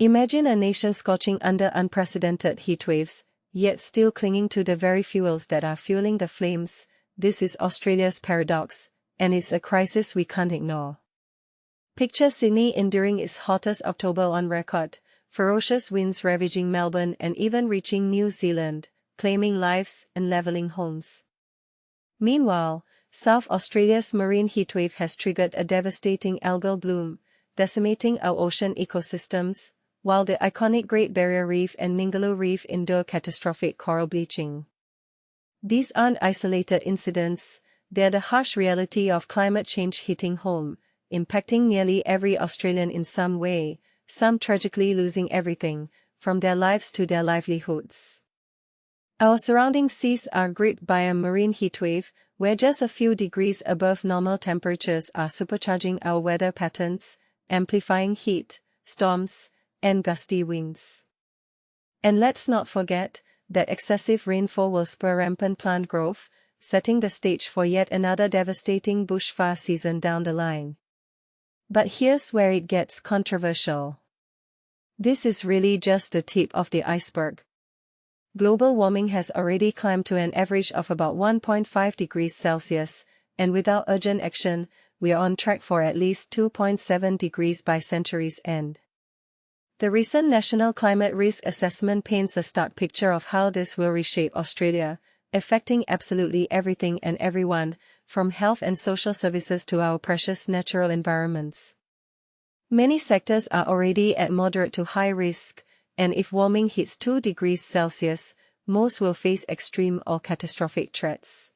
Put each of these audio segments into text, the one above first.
Imagine a nation scorching under unprecedented heatwaves, yet still clinging to the very fuels that are fueling the flames. This is Australia's paradox, and it's a crisis we can't ignore. Picture Sydney enduring its hottest October on record, ferocious winds ravaging Melbourne and even reaching New Zealand, claiming lives and levelling homes. Meanwhile, South Australia's marine heatwave has triggered a devastating algal bloom, decimating our ocean ecosystems, while the iconic Great Barrier Reef and Ningaloo Reef endure catastrophic coral bleaching. These aren't isolated incidents, they're the harsh reality of climate change hitting home, impacting nearly every Australian in some way, some tragically losing everything, from their lives to their livelihoods. Our surrounding seas are gripped by a marine heatwave, where just a few degrees above normal temperatures are supercharging our weather patterns, amplifying heat, storms, and gusty winds. And let's not forget that excessive rainfall will spur rampant plant growth, setting the stage for yet another devastating bushfire season down the line. But here's where it gets controversial. This is really just the tip of the iceberg. Global warming has already climbed to an average of about 1.5 degrees Celsius, and without urgent action, we are on track for at least 2.7 degrees by century's end. The recent National Climate Risk Assessment paints a stark picture of how this will reshape Australia, affecting absolutely everything and everyone, from health and social services to our precious natural environments. Many sectors are already at moderate to high risk, and if warming hits 2 degrees Celsius, most will face extreme or catastrophic threats.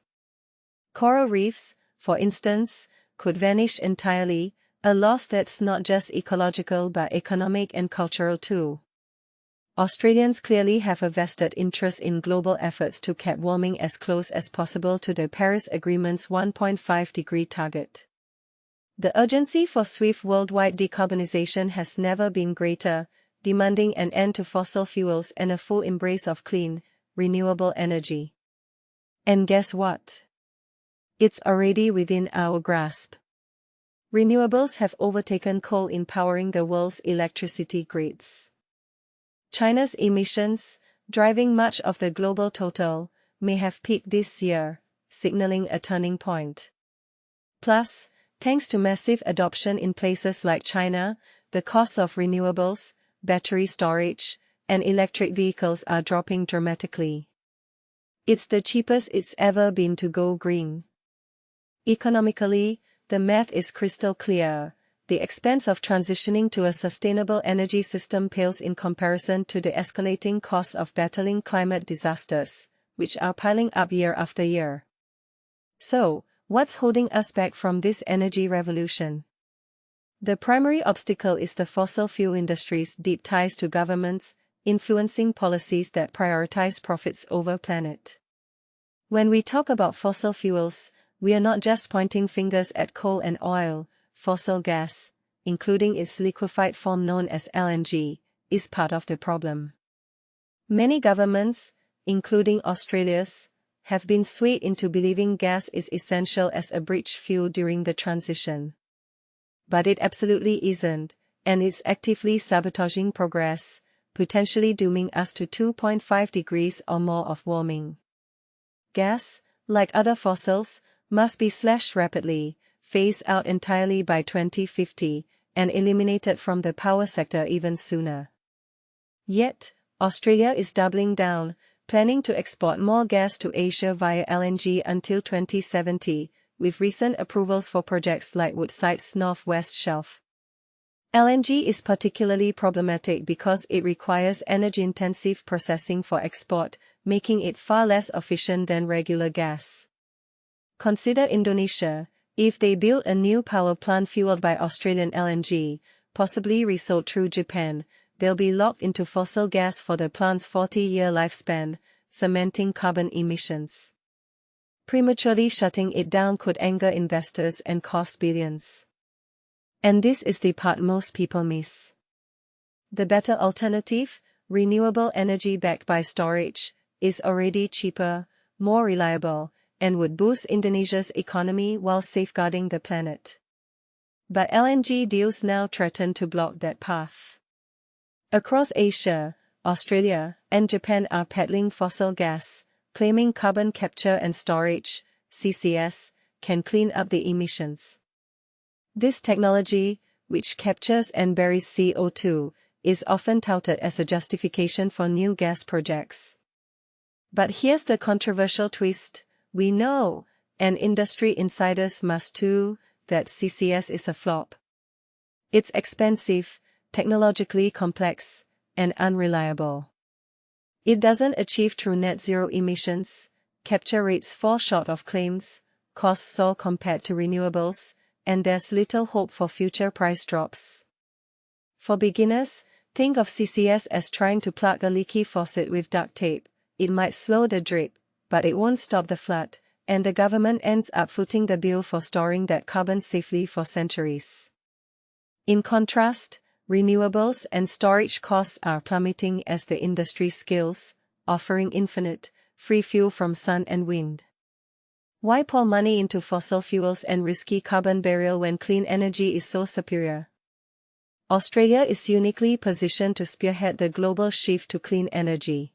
Coral reefs, for instance, could vanish entirely, a loss that's not just ecological but economic and cultural too. Australians clearly have a vested interest in global efforts to cap warming as close as possible to the Paris Agreement's 1.5-degree target. The urgency for swift worldwide decarbonisation has never been greater, demanding an end to fossil fuels and a full embrace of clean, renewable energy. And guess what? It's already within our grasp. Renewables have overtaken coal in powering the world's electricity grids. China's emissions, driving much of the global total, may have peaked this year, signaling a turning point. Plus, thanks to massive adoption in places like China, the costs of renewables, battery storage, and electric vehicles are dropping dramatically. It's the cheapest it's ever been to go green. Economically, the math is crystal clear. The expense of transitioning to a sustainable energy system pales in comparison to the escalating costs of battling climate disasters, which are piling up year after year. So, what's holding us back from this energy revolution? The primary obstacle is the fossil fuel industry's deep ties to governments, influencing policies that prioritize profits over planet. When we talk about fossil fuels, we are not just pointing fingers at coal and oil. Fossil gas, including its liquefied form known as LNG, is part of the problem. Many governments, including Australia's, have been swayed into believing gas is essential as a bridge fuel during the transition. But it absolutely isn't, and it's actively sabotaging progress, potentially dooming us to 2.5 degrees or more of warming. Gas, like other fossils, must be slashed rapidly, phased out entirely by 2050, and eliminated from the power sector even sooner. Yet, Australia is doubling down, planning to export more gas to Asia via LNG until 2070, with recent approvals for projects like Woodside's Northwest Shelf. LNG is particularly problematic because it requires energy-intensive processing for export, making it far less efficient than regular gas. Consider Indonesia. If they build a new power plant fueled by Australian LNG, possibly resold through Japan, they'll be locked into fossil gas for the plant's 40-year lifespan, cementing carbon emissions. Prematurely shutting it down could anger investors and cost billions. And this is the part most people miss. The better alternative, renewable energy backed by storage, is already cheaper, more reliable, and would boost Indonesia's economy while safeguarding the planet. But LNG deals now threaten to block that path. Across Asia, Australia, and Japan are peddling fossil gas, claiming carbon capture and storage, CCS, can clean up the emissions. This technology, which captures and buries CO2, is often touted as a justification for new gas projects. But here's the controversial twist: we know, and industry insiders must too, that CCS is a flop. It's expensive, technologically complex, and unreliable. It doesn't achieve true net zero emissions, capture rates fall short of claims, costs soar compared to renewables, and there's little hope for future price drops. For beginners, think of CCS as trying to plug a leaky faucet with duct tape. It might slow the drip, but it won't stop the flood, and the government ends up footing the bill for storing that carbon safely for centuries. In contrast, renewables and storage costs are plummeting as the industry scales, offering infinite, free fuel from sun and wind. Why pour money into fossil fuels and risky carbon burial when clean energy is so superior? Australia is uniquely positioned to spearhead the global shift to clean energy.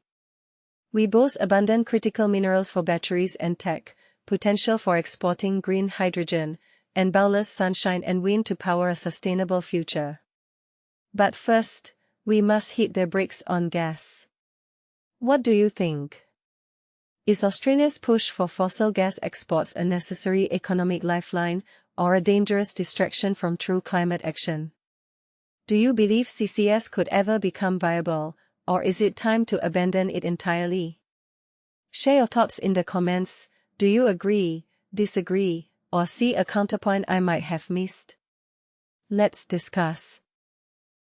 We boast abundant critical minerals for batteries and tech, potential for exporting green hydrogen, and boundless sunshine and wind to power a sustainable future. But first, we must hit the brakes on gas. What do you think? Is Australia's push for fossil gas exports a necessary economic lifeline, or a dangerous distraction from true climate action? Do you believe CCS could ever become viable, or is it time to abandon it entirely? Share your thoughts in the comments. Do you agree, disagree, or see a counterpoint I might have missed? Let's discuss.